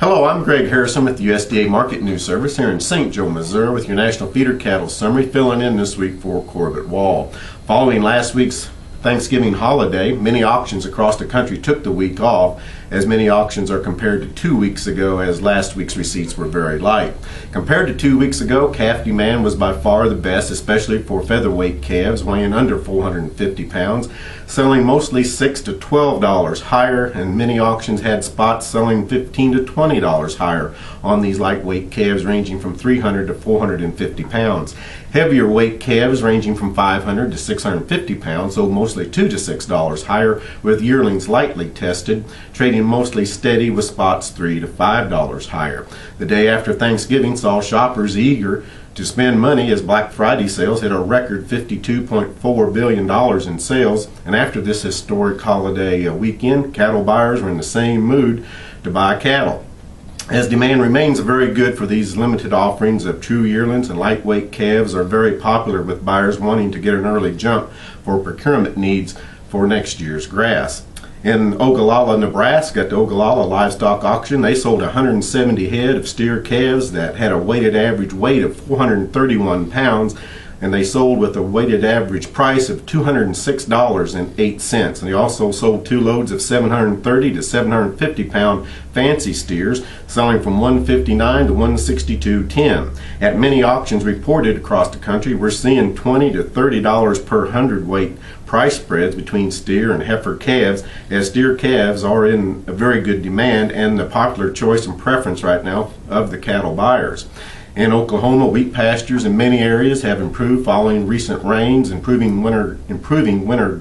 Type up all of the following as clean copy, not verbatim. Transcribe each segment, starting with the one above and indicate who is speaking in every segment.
Speaker 1: Hello, I'm Greg Harrison with the USDA Market News Service here in St. Joe, Missouri with your National Feeder Cattle Summary, filling in this week for Corbett Wall. Following last week's Thanksgiving holiday, many auctions across the country took the week off, as many auctions are compared to 2 weeks ago, as last week's receipts were very light. Compared to 2 weeks ago, calf demand was by far the best, especially for featherweight calves weighing under 450 pounds, selling mostly $6 to $12 higher, and many auctions had spots selling $15 to $20 higher on these lightweight calves ranging from 300 to 450 pounds. Heavier weight calves ranging from 500 to 650 pounds sold mostly $2 to $6 higher, with yearlings lightly tested, trading mostly steady with spots $3 to $5 higher. The day after Thanksgiving saw shoppers eager to spend money as Black Friday sales hit a record $52.4 billion in sales, and after this historic holiday weekend, cattle buyers were in the same mood to buy cattle. As demand remains very good for these limited offerings of true yearlings, and lightweight calves are very popular with buyers wanting to get an early jump for procurement needs for next year's grass. In Ogallala, Nebraska, at the Ogallala Livestock Auction, they sold 170 head of steer calves that had a weighted average weight of 431 pounds, and they sold with a weighted average price of $206.08. And they also sold 2 loads of 730 to 750 pound fancy steers, selling from $159 to $162.10. At many auctions reported across the country, we're seeing $20 to $30 per hundredweight price spreads between steer and heifer calves, as steer calves are in a very good demand and the popular choice and preference right now of the cattle buyers. In Oklahoma, wheat pastures in many areas have improved following recent rains, improving winter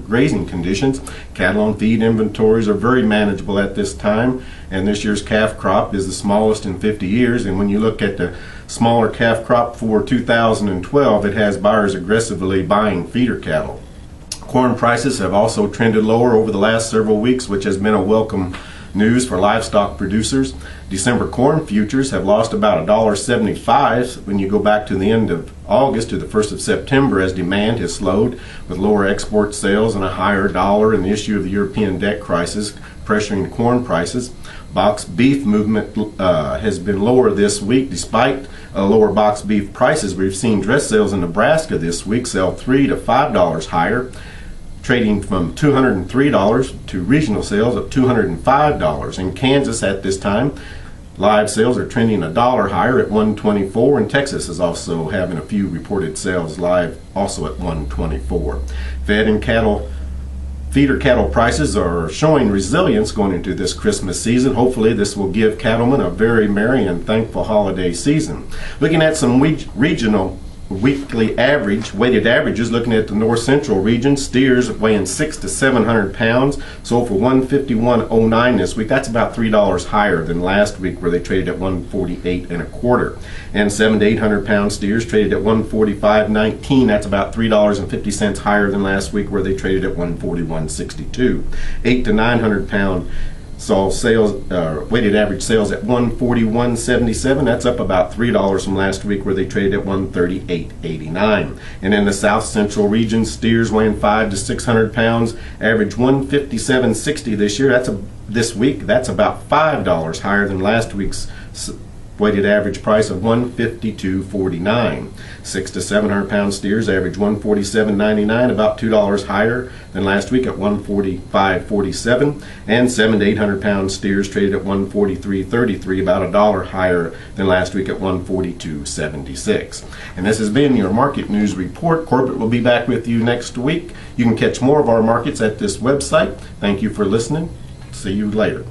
Speaker 1: grazing conditions. Cattle on feed inventories are very manageable at this time, and this year's calf crop is the smallest in 50 years. And when you look at the smaller calf crop for 2012, it has buyers aggressively buying feeder cattle. Corn prices have also trended lower over the last several weeks, which has been a welcome news for livestock producers. December corn futures have lost about $1.75 when you go back to the end of August to the 1st of September, as demand has slowed with lower export sales and a higher dollar, and the issue of the European debt crisis pressuring corn prices. Box beef movement has been lower this week. Despite lower box beef prices, we've seen dress sales in Nebraska this week sell $3 to $5 higher, trading from $203 to regional sales of $205. In Kansas at this time, live sales are trending $1 higher at $124, and Texas is also having a few reported sales live also at $124. Fed and feeder cattle prices are showing resilience going into this Christmas season. Hopefully this will give cattlemen a very merry and thankful holiday season. Looking at some regional weekly weighted averages, looking at the north central region, steers weighing 600 to 700 pounds sold for $151.09 this week. That's about $3 higher than last week, where they traded at $148 1/4. And 700 to 800 pound steers traded at $145.19. That's about $3.50 higher than last week, where they traded at $141.62. 800 to 900 pound saw sales, weighted average sales at $141.77. That's up about $3 from last week, where they traded at $138.89. And in the south central region, steers weighing 500 to 600 pounds average $157.60 this week. That's about $5 higher than last week's weighted average price of $152.49. 600 to 700 pound steers average $147.99, about $2 higher than last week at $145.47. And 700 to 800 pound steers traded at $143.33, about $1 higher than last week at $142.76. And this has been your Market News Report. Corbett will be back with you next week. You can catch more of our markets at this website. Thank you for listening. See you later.